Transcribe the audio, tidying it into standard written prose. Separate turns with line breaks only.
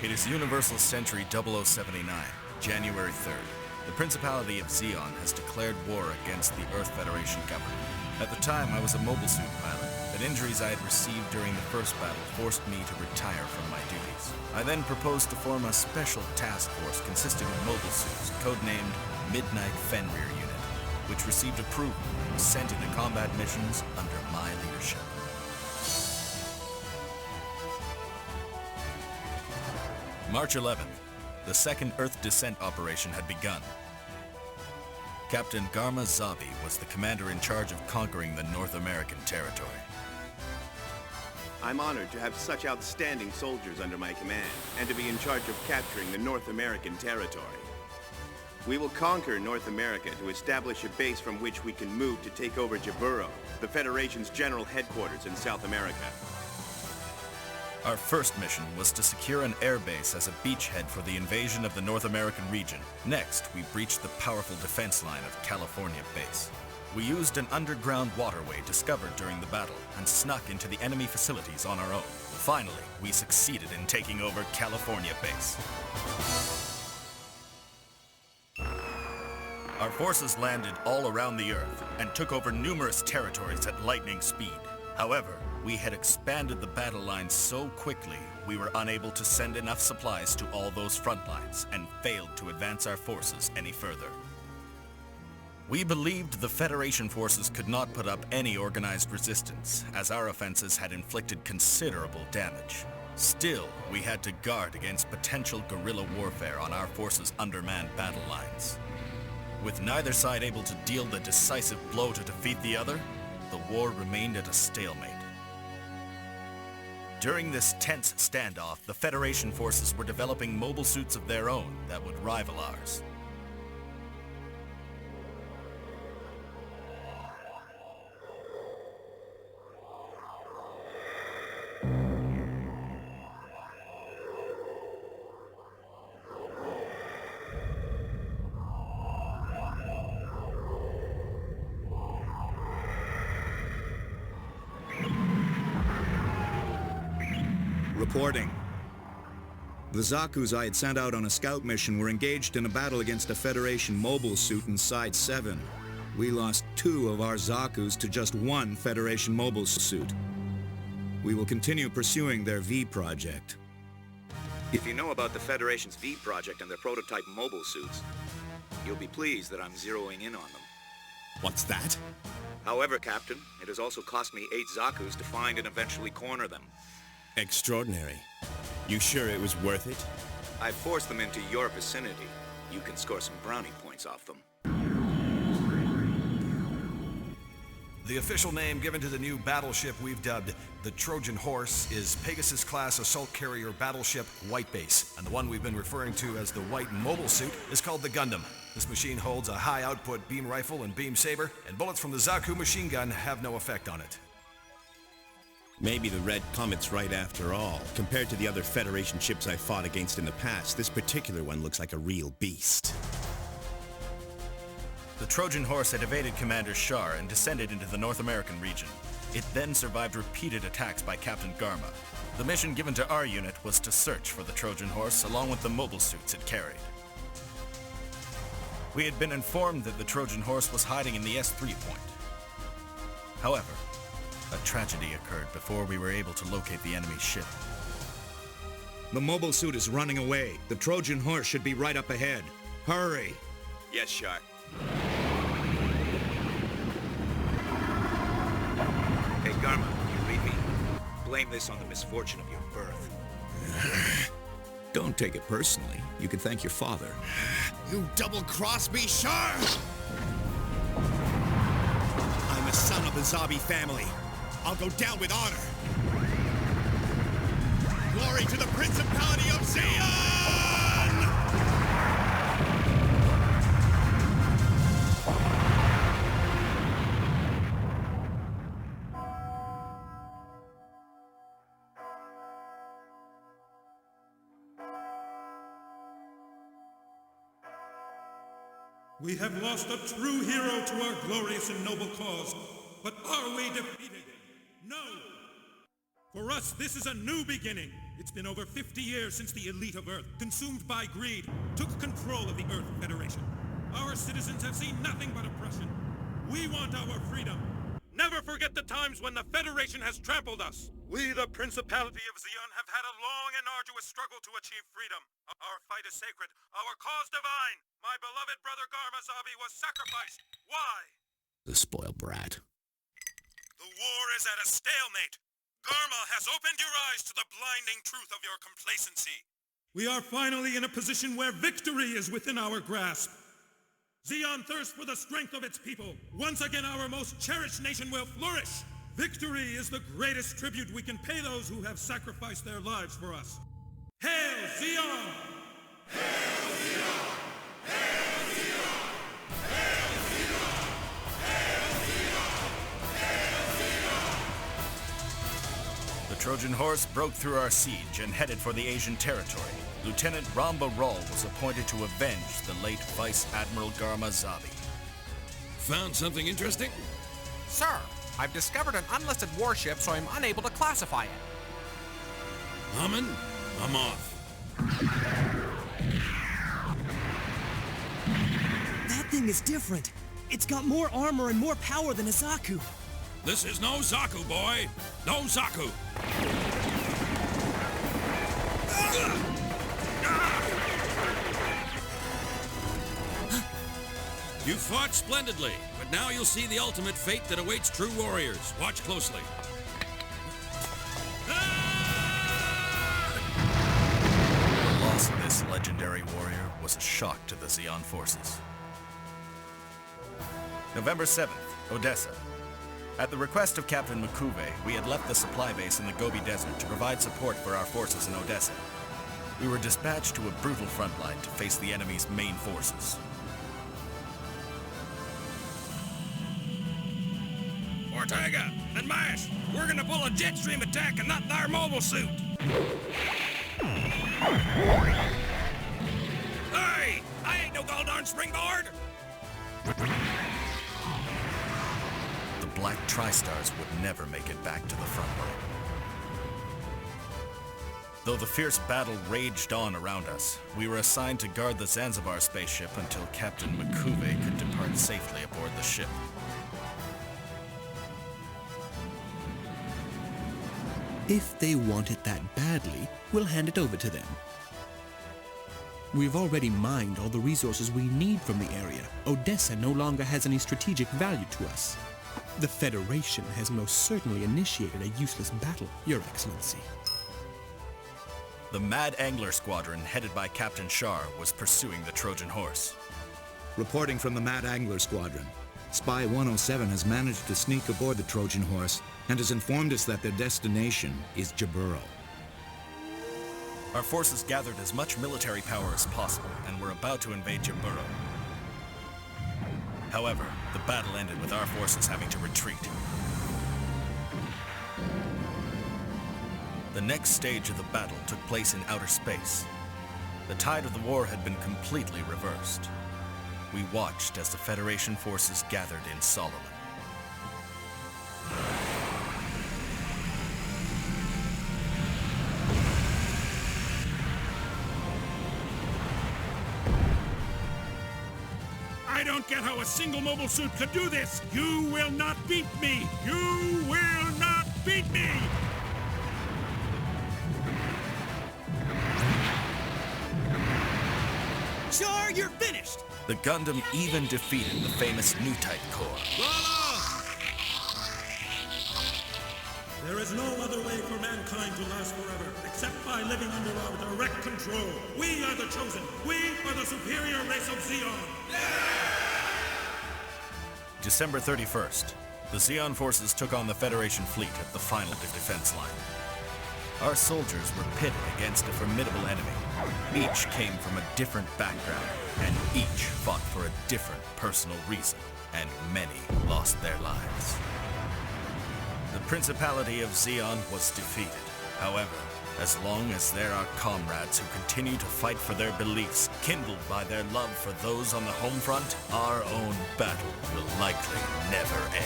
It is Universal Century 0079, January 3rd. The Principality of Zeon has declared war against the Earth Federation government. At the time, I was a mobile suit pilot, but injuries I had received during the first battle forced me to retire from my duties. I then proposed to form a special task force consisting of mobile suits, codenamed Midnight Fenrir Unit, which received approval and was sent into combat missions under my leadership. March 11th, the second Earth descent operation had begun. Captain Garma Zabi was the commander in charge of conquering the North American territory.
I'm honored to have such outstanding soldiers under my command, and to be in charge of capturing the North American territory. We will conquer North America to establish a base from which we can move to take over Jaburo, the Federation's general headquarters in South America.
Our first mission was to secure an airbase as a beachhead for the invasion of the North American region. Next, we breached the powerful defense line of California Base. We used an underground waterway discovered during the battle and snuck into the enemy facilities on our own. Finally, we succeeded in taking over California Base. Our forces landed all around the Earth and took over numerous territories at lightning speed. However, we had expanded the battle lines so quickly, we were unable to send enough supplies to all those front lines and failed to advance our forces any further. We believed the Federation forces could not put up any organized resistance, as our offenses had inflicted considerable damage. Still, we had to guard against potential guerrilla warfare on our forces' undermanned battle lines. With neither side able to deal the decisive blow to defeat the other, the war remained at a stalemate. During this tense standoff, the Federation forces were developing mobile suits of their own that would rival ours.
Reporting. The Zaku's I had sent out on a scout mission were engaged in a battle against a Federation mobile suit in Side 7. We lost 2 of our Zaku's to just 1 Federation mobile suit. We will continue pursuing their V project. If you know about the Federation's V project and their prototype mobile suits, you'll be pleased that I'm zeroing in on them.
What's that?
However, Captain, it has also cost me 8 Zaku's to find and eventually corner them.
Extraordinary. You sure it was worth it?
I forced them into your vicinity. You can score some brownie points off them.
The official name given to the new battleship we've dubbed the Trojan Horse is Pegasus-class assault carrier battleship White Base, and the one we've been referring to as the White Mobile Suit is called the Gundam. This machine holds a high-output beam rifle and beam saber, and bullets from the Zaku machine gun have no effect on it.
Maybe the Red Comet's right after all. Compared to the other Federation ships I fought against in the past, this particular one looks like a real beast.
The Trojan Horse had evaded Commander Shar and descended into the North American region. It then survived repeated attacks by Captain Garma. The mission given to our unit was to search for the Trojan Horse along with the mobile suits it carried. We had been informed that the Trojan Horse was hiding in the S3 point. However, a tragedy occurred before we were able to locate the enemy ship.
The mobile suit is running away. The Trojan Horse should be right up ahead. Hurry! Yes, Shar. Hey, Garma, you read me? Blame this on the misfortune of your birth. Don't take it personally. You can thank your father.
You double-crossed me, Shar! I'm a son of the Zabi family. I'll go down with honor. Glory to the Principality of Zeon!
We have lost a true hero to our glorious and noble cause, but are we defeated? No! For us, this is a new beginning. It's been over 50 years since the elite of Earth, consumed by greed, took control of the Earth Federation. Our citizens have seen nothing but oppression. We want our freedom. Never forget the times when the Federation has trampled us. We, the Principality of Zeon, have had a long and arduous struggle to achieve freedom. Our fight is sacred, our cause divine. My beloved brother Garma Zabi was sacrificed. Why?
The spoiled brat.
The war is at a stalemate. Garma has opened your eyes to the blinding truth of your complacency. We are finally in a position where victory is within our grasp. Zeon thirsts for the strength of its people. Once again, our most cherished nation will flourish. Victory is the greatest tribute we can pay those who have sacrificed their lives for us. Hail Zeon! Hail Zeon! Hail Zeon! Hail Zeon! Hail Zeon! Hail Zeon!
The Trojan horse broke through our siege and headed for the Asian territory. Lieutenant Ramba Ral was appointed to avenge the late Vice Admiral Garma Zabi.
Found something interesting?
Sir, I've discovered an unlisted warship, so I'm unable to classify it.
Haman, I'm off.
That thing is different. It's got more armor and more power than a Zaku.
This is no Zaku, boy. No Zaku. You fought splendidly, but now you'll see the ultimate fate that awaits true warriors. Watch closely.
The loss of this legendary warrior was a shock to the Zeon forces. November 7th, Odessa. At the request of Captain M'Quve, we had left the supply base in the Gobi Desert to provide support for our forces in Odessa. We were dispatched to a brutal front line to face the enemy's main forces.
Ortega and Mash, we're gonna pull a jet stream attack and not in our mobile suit. Hey, I ain't no goddamn springboard.
The Black Tri-Stars would never make it back to the front line. Though the fierce battle raged on around us, we were assigned to guard the Zanzibar spaceship until Captain M'Quve could depart safely aboard the ship.
If they want it that badly, we'll hand it over to them. We've already mined all the resources we need from the area. Odessa no longer has any strategic value to us. The Federation has most certainly initiated a useless battle, Your Excellency.
The Mad Angler Squadron, headed by Captain Shar, was pursuing the Trojan horse.
Reporting from the Mad Angler Squadron. Spy 107 has managed to sneak aboard the Trojan horse and has informed us that their destination is Jaburo.
Our forces gathered as much military power as possible and were about to invade Jaburo. However, the battle ended with our forces having to retreat. The next stage of the battle took place in outer space. The tide of the war had been completely reversed. We watched as the Federation forces gathered in Solomon.
I don't get how a single mobile suit could do this! You will not beat me! You will not beat me!
Char, you're finished!
The Gundam even defeated the famous New Type Corps.
There is no other way for mankind to last forever, except by living under our direct control. We are the chosen. We are the superior race of Zeon.
December 31st, the Zeon forces took on the Federation fleet at the final defense line. Our soldiers were pitted against a formidable enemy. Each came from a different background, and each fought for a different personal reason, and many lost their lives. The Principality of Zeon was defeated. However, as long as there are comrades who continue to fight for their beliefs, kindled by their love for those on the home front, our own battle will likely never end.